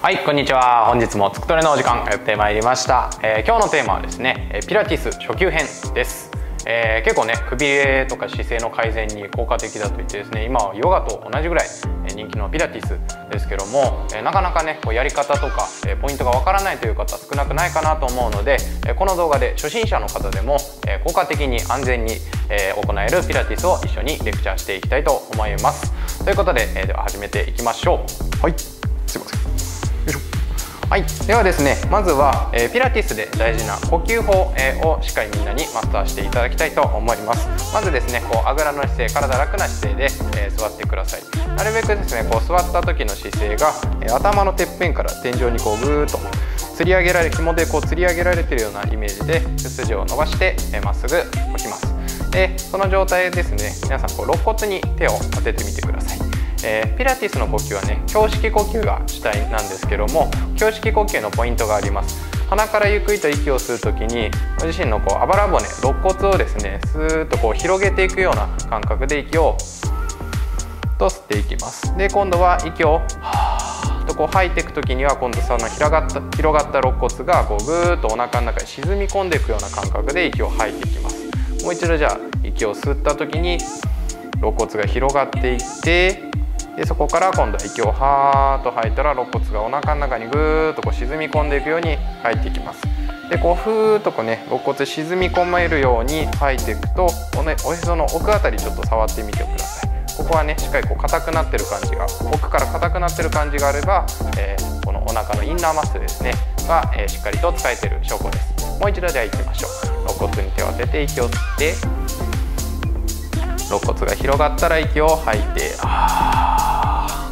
はい、こんにちは。本日もつくトレのお時間やってまいりました。今日のテーマはですね、ピラティス初級編です。結構ね、くびれとか姿勢の改善に効果的だと言ってですね、今はヨガと同じぐらい人気のピラティスですけども、なかなかね、やり方とかポイントがわからないという方少なくないかなと思うので、この動画で初心者の方でも効果的に安全に行えるピラティスを一緒にレクチャーしていきたいと思います。ということで、では始めていきましょう。はい、すいません。はい、ではですね、まずは、ピラティスで大事な呼吸法、をしっかりみんなにマスターしていただきたいと思います。まずですね、あぐらの姿勢、体楽な姿勢で、座ってください。なるべくですね、座った時の姿勢が、頭のてっぺんから天井にぐーっと吊り上げられ、紐で吊り上げられているようなイメージで背筋を伸ばしてまっすぐ起きます。でその状態ですね、皆さん肋骨に手を当ててみてください。ピラティスの呼吸はね、胸式呼吸が主体なんですけども、胸式呼吸のポイントがあります。鼻からゆっくりと息を吸う時に、ご自身のあばら骨、肋骨をですね、スーッと広げていくような感覚で息をと吸っていきます。で今度は息をと吐いていく時には、今度その広がった肋骨がぐーっとお腹の中に沈み込んでいくような感覚で息を吐いていきます。もう一度じゃあ息を吸った時に肋骨が広がっていって、でそこから今度は息をはーっと吐いたら、肋骨がお腹の中にぐーっと沈み込んでいくように吐いていきます。でふーっとね、肋骨沈み込めるように吐いていくと、おへその奥あたりちょっと触ってみてください。ここはね、しっかり硬くなってる感じが、奥から硬くなってる感じがあれば、このお腹のインナーマッスルですねが、しっかりと使えてる証拠です。もう一度では行きましょう。肋骨に手を当てて息を吸って、肋骨が広がったら息を吐いて、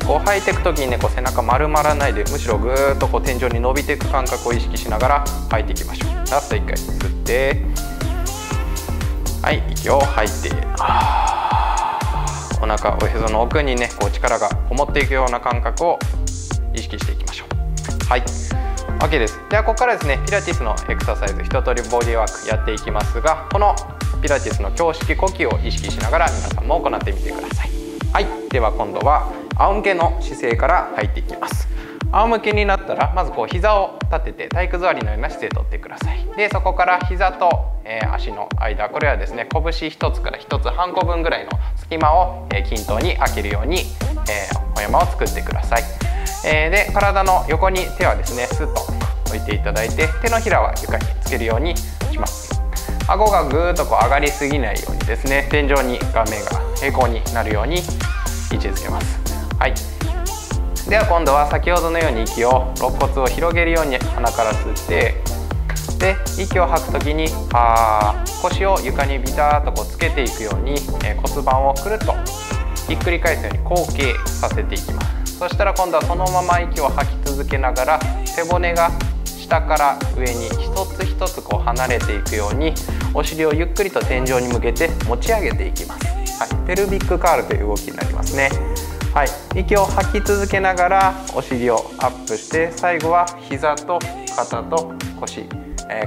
吐いていく時にね、背中丸まらないで、むしろぐーっと天井に伸びていく感覚を意識しながら吐いていきましょう。ラスト1回吸って、はい、息を吐いて、お腹、おへその奥にね、力がこもっていくような感覚を意識していきましょう。はい、 OK です。ではここからですね、ピラティスのエクササイズ、一通りボディワークやっていきますが、このピラティスの胸式呼吸を意識しながら皆さんも行ってみてください。はい、では今度は仰向けの姿勢から入っていきます。仰向けになったら、まず膝を立てて体育座りのような姿勢をとってください。でそこから膝と、足の間、これはですね、拳1つから1つ半個分ぐらいの隙間を、均等に空けるように、歩山を作ってください。で体の横に手はですね、スッと置いていただいて、手のひらは床につけるようにします。顎がぐーっと上がりすぎないようにですね、天井に顔面が平行になるように位置づけます。はい、では今度は先ほどのように息を、肋骨を広げるように鼻から吸って、で息を吐く時に腰を床にビターッとつけていくように、骨盤をくるっとひっくり返すように後傾させていきます。そしたら今度はそのまま息を吐き続けながら、背骨が下から上に一つ一つ離れていくように、お尻をゆっくりと天井に向けて持ち上げていきます。はい、ペルビックカールという動きになりますね。はい、息を吐き続けながらお尻をアップして、最後は膝と肩と腰、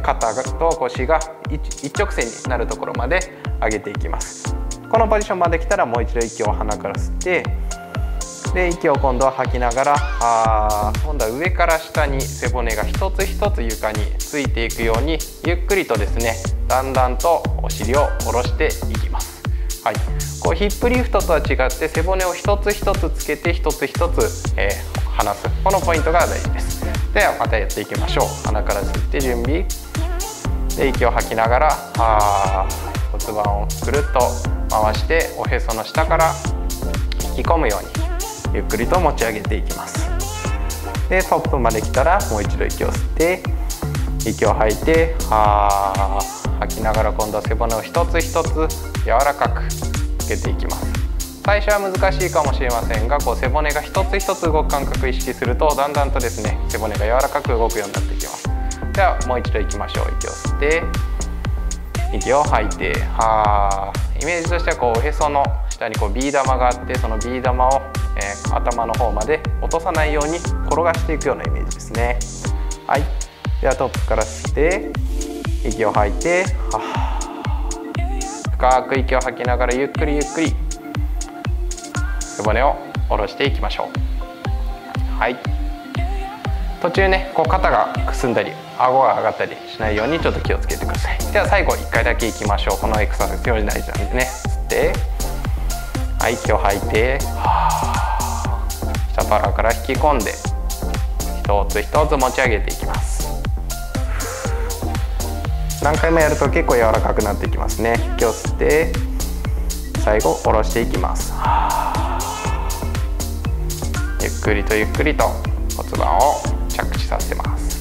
肩と腰が一直線になるところまで上げていきます。このポジションまで来たら、もう一度息を鼻から吸って、で息を今度は吐きながら、今度は上から下に背骨が一つ一つ床についていくように、ゆっくりとですね、だんだんとお尻を下ろしていきます。はい、ヒップリフトとは違って背骨を一つ一つつけて一つ一つ、離す、このポイントが大事です。ではまたやっていきましょう。鼻から吸って準備で、息を吐きながら骨盤をくるっと回して、おへその下から引き込むようにゆっくりと持ち上げていきます。でトップまで来たら、もう一度息を吸って息を吐いて、吐きながら今度は背骨を一つ一つ柔らかくつけていきます。最初は難しいかもしれませんが、背骨が一つ一つ動く感覚を意識すると、だんだんとですね、背骨が柔らかく動くようになっていきます。ではもう一度いきましょう。息を吸って息を吐いて、イメージとしてはおへその下にビー玉があって、そのビー玉を、頭の方まで落とさないように転がしていくようなイメージですね。はい、ではトップから吸って息を吐いて、深く息を吐きながらゆっくりゆっくり背骨を下ろしていきましょう。はい、途中ねこう肩がくすんだり顎が上がったりしないようにちょっと気をつけてください。では最後1回だけいきましょう。このエクササイズ非常に大事なんでね。吸って、はい、息を吐いて、下腹から引き込んで一つ一つ持ち上げていきます。何回もやると結構柔らかくなっていきますね。息を吸って最後下ろしていきます。ゆっくりとゆっくりと骨盤を着地させます。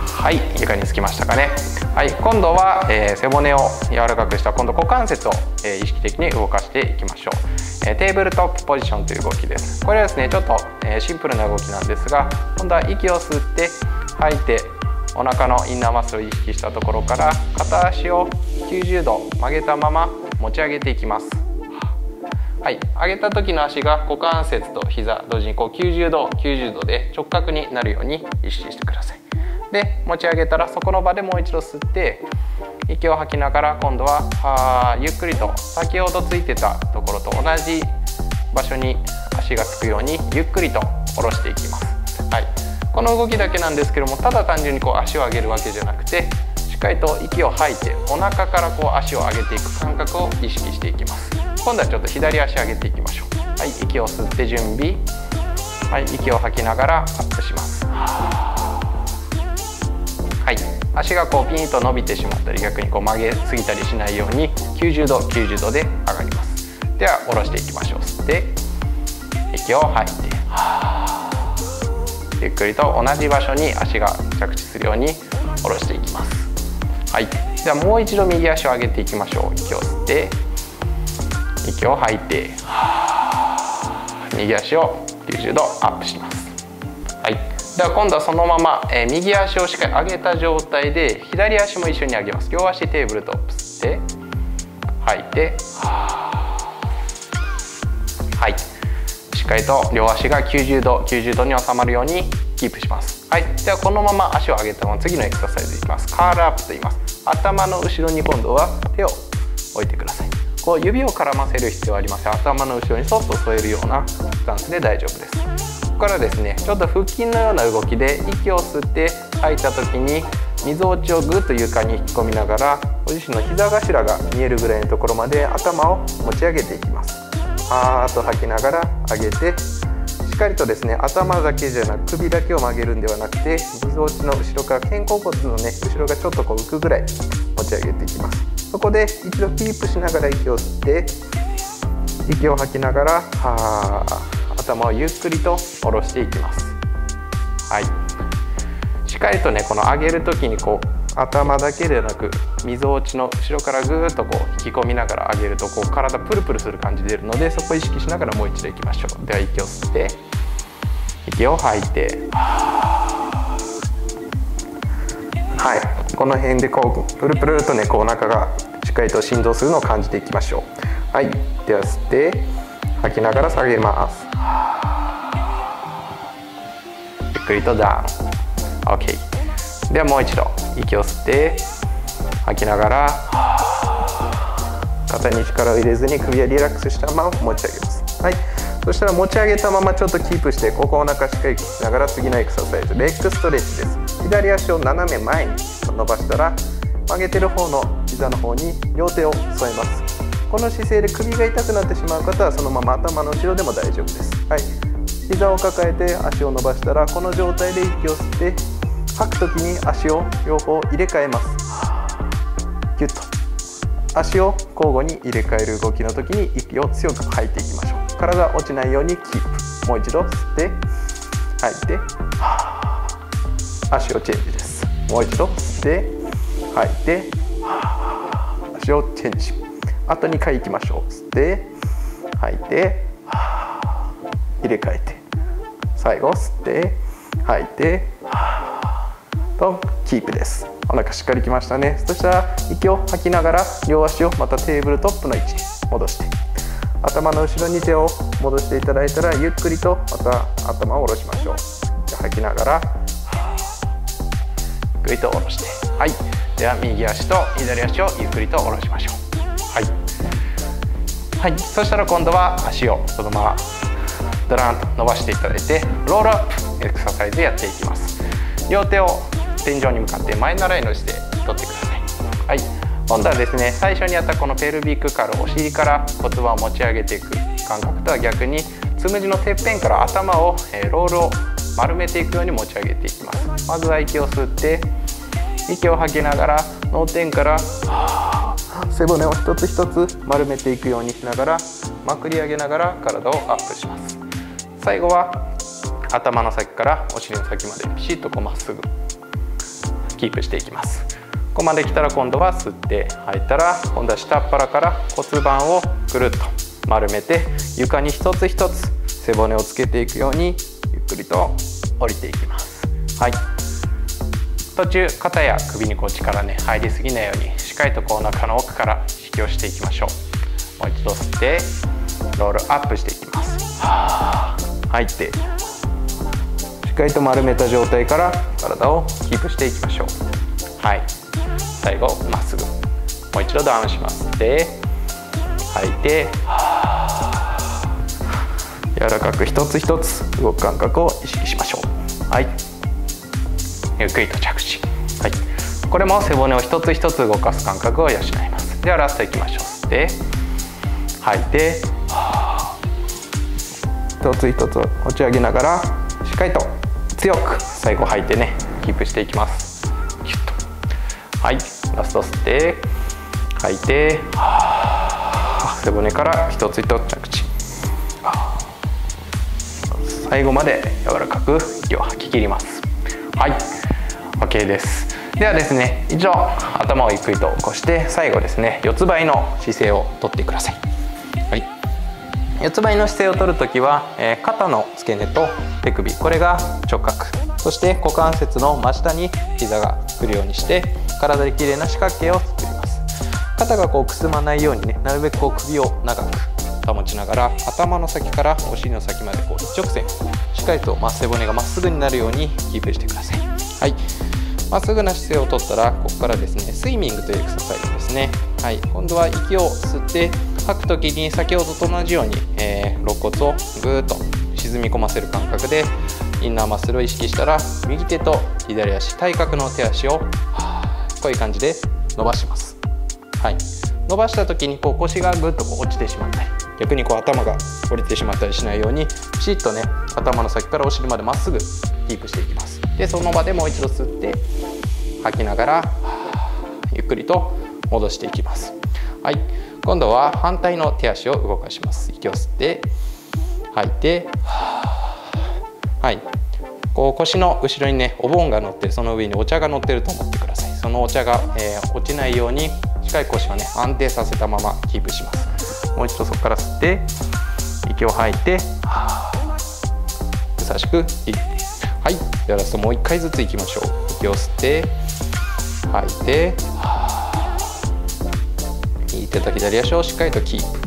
はい、床につきましたかね。はい、今度は、背骨を柔らかくした今度股関節を、意識的に動かしていきましょう。テーブルトップポジションという動きです。これはですねちょっと、シンプルな動きなんですが、今度は息を吸って吐いてお腹のインナーマッスルを意識したところから片足を90度曲げたまま持ち上げていきます。はい、上げた時の足が股関節と膝同時にこう90度で直角になるように意識してください。で持ち上げたらそこの場でもう一度吸って息を吐きながら今度はゆっくりと先ほどついてたところと同じ場所に足がつくようにゆっくりと下ろしていきます。はい、この動きだけなんですけども、ただ単純にこう足を上げるわけじゃなくて、しっかりと息を吐いてお腹からこう足を上げていく感覚を意識していきます。今度はちょっと左足上げていきましょう。はい、息を吸って準備。はい、息を吐きながらアップします。はい、足がこうピンと伸びてしまったり逆にこう曲げすぎたりしないように90度で上がります。では下ろしていきましょう。吸って息を吐いて、ゆっくりと同じ場所に足が着地するように下ろしていきます。はい、ではもう一度右足を上げていきましょう。息を吸って息を吐いて右足を90度アップします。はい、では今度はそのまま、右足をしっかり上げた状態で左足も一緒に上げます。両足テーブルトップ吸って吐いて、はい、しっかりと両足が90度に収まるようにキープします。はい、ではこのまま足を上げたまま次のエクササイズいきます。カールアップと言います。頭の後ろに今度は手を置いてください。こう指を絡ませる必要はありません。頭の後ろにそっと添えるようなスタンスで大丈夫です。ここからですねちょっと腹筋のような動きで息を吸って吐いた時にみぞおちをぐっと床に引き込みながらご自身の膝頭が見えるぐらいのところまで頭を持ち上げていきます。はーっと吐きながら上げて、しっかりとですね頭だけじゃなく首だけを曲げるんではなくてみぞおちの後ろから肩甲骨のね後ろがちょっとこう浮くぐらい持ち上げていきます。そこで一度キープしながら息を吸って息を吐きながら頭をゆっくりと下ろしていきます。はい、しっかりとねこの上げる時にこう頭だけでなくみぞおちの後ろからぐーっとこう引き込みながら上げるとこう体プルプルする感じで出るので、そこを意識しながらもう一度いきましょう。では息を吸って息を吐いて、はい、この辺でこうプルプルとねこうお腹がしっかりと振動するのを感じていきましょう。はい、では吸って吐きながら下げます。ゆっくりとダウン。 OK。 ではもう一度息を吸って吐きながら肩に力を入れずに首はリラックスしたまま持ち上げます。はい、そしたら持ち上げたままちょっとキープしてここお腹しっかりきながら次のエクササイズレッグストレッチです。左足を斜め前に伸ばしたら曲げてる方の膝の方に両手を添えます。この姿勢で首が痛くなってしまう方はそのまま頭の後ろでも大丈夫です。はい、膝を抱えて足を伸ばしたらこの状態で息を吸って吐く時に足を両方入れ替えます。ギュッと足を交互に入れ替える動きの時に息を強く吐いていきましょう。体が落ちないようにキープ。もう一度吸って吐いて足をチェンジです。もう一度吸って吐いて足をチェンジ。あと2回いきましょう。吸って吐いて入れ替えて最後吸って吐いてとキープです。お腹しっかりきましたね。そしたら息を吐きながら両足をまたテーブルトップの位置に戻して頭の後ろに手を戻していただいたらゆっくりとまた頭を下ろしましょう。じゃあ吐きながらゆっくりと下ろして、はい、では右足と左足をゆっくりと下ろしましょう。はい、はい、そしたら今度は足をそのままダランと伸ばしていただいてロールアップエクササイズやっていきます。両手を天井に向かって前習いの姿勢取ってください。はい、今度はですね、最初にやったこのペルビックカール、お尻から骨盤を持ち上げていく感覚とは逆に、つむじのてっぺんから頭をロールを丸めていくように持ち上げていきます。まずは息を吸って、息を吐きながら脳天から背骨を一つ一つ丸めていくようにしながら、まくり上げながら体をアップします。最後は頭の先からお尻の先までピシッとこうまっすぐキープしていきます。ここまで来たら今度は吸って吐いたら、今度は下っ腹から骨盤をぐるっと丸めて床に一つ一つ背骨をつけていくようにゆっくりと降りていきます。はい、途中肩や首にこう力ね入りすぎないように、しっかりとこうお腹の奥から引き寄せていきましょう。もう一度吸ってロールアップしていきます。吐いてしっかりと丸めた状態から体をキープしていきましょう。はい、最後まっすぐもう一度ダウンします。で吐いて柔らかく一つ一つ動く感覚を意識しましょう。はい、ゆっくりと着地。はい、これも背骨を一つ一つ動かす感覚を養います。ではラストいきましょう。吸って吐いて一つ一つ持ち上げながら、しっかりと強く最後吐いてねキープしていきます。キュッと。はい、ラスト吸って吐いて背骨から一つ一つ着地。最後まで柔らかく息を吐き切ります。はい、 OK です。ではですね、一度頭をゆっくりと起こして、最後ですね、四つ這いの姿勢をとってください。はい、四つ這いの姿勢をとるときは、肩の付け根と手首、これが直角、そして股関節の真下に膝が来るようにして体で綺麗な四角形を作ります。肩がこうくすまないようにね、なるべくこう首を長く保ちながら、頭の先からお尻の先までこう一直線、しっかりと背骨がまっすぐになるようにキープしてください。はい、まっすぐな姿勢をとったら、ここからですね、スイミングというエクササイズですね。はい、今度は息を吸って吐く時に先ほどと同じように、肋骨をぐーっと沈み込ませる感覚でインナーマッスルを意識したら、右手と左足、対角の手足をこういう感じで伸ばします。はい、伸ばした時にこう腰がぐっとこう落ちてしまったり、逆にこう頭が降りてしまったりしないように、ピシッとね頭の先からお尻までまっすぐキープしていきます。でその場でもう一度吸って吐きながらゆっくりと戻していきます。はい、今度は反対の手足を動かします。息を吸って吐いて、はい、こう腰の後ろにねお盆が乗って、その上にお茶が乗ってると思ってください。そのお茶が、落ちないようにしっかり腰をね安定させたままキープします。もう一度そこから吸って息を吐いて、優しく入れて、はい、ではラストもう一回ずついきましょう。息を吸って吐いて、右手と左足をしっかりとキープ。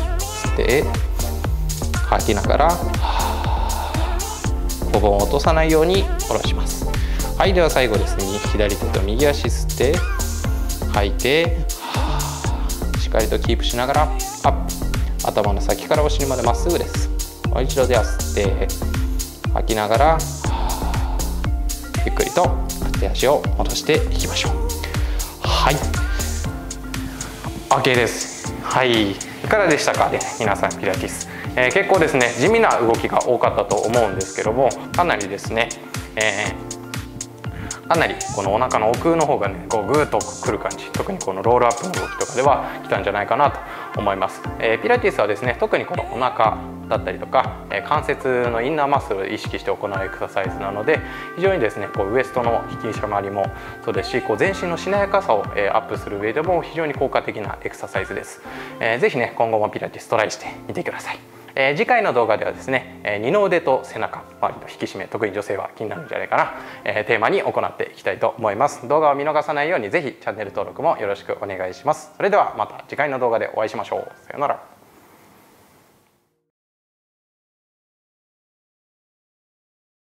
吸って吐きながらお盆を落とさないように下ろします。はい、では最後ですね、左手と右足吸って吐いて、しっかりとキープしながらアップ。頭の先からお尻までまっすぐです。もう一度では吸って吐きながらゆっくりと手足を戻していきましょう。はい、 OK です。はい、いかがでしたかね、皆さんピラティス。結構ですね地味な動きが多かったと思うんですけども、かなりですね、かなりこのお腹の奥の方がねこうグーッとくる感じ、特にこのロールアップの動きとかでは来たんじゃないかなと思います。ピラティスはですね、特にこのお腹だったりとか関節のインナーマッスルを意識して行うエクササイズなので、非常にですねこうウエストの引き締まりもそうですし、こう全身のしなやかさをアップする上でも非常に効果的なエクササイズです。ぜひね今後もピラティストライしてみてください。次回の動画ではですね、二の腕と背中周りの引き締め、特に女性は気になるんじゃないかな、テーマに行っていきたいと思います。動画を見逃さないようにぜひチャンネル登録もよろしくお願いします。それではまた次回の動画でお会いしましょう。さようなら。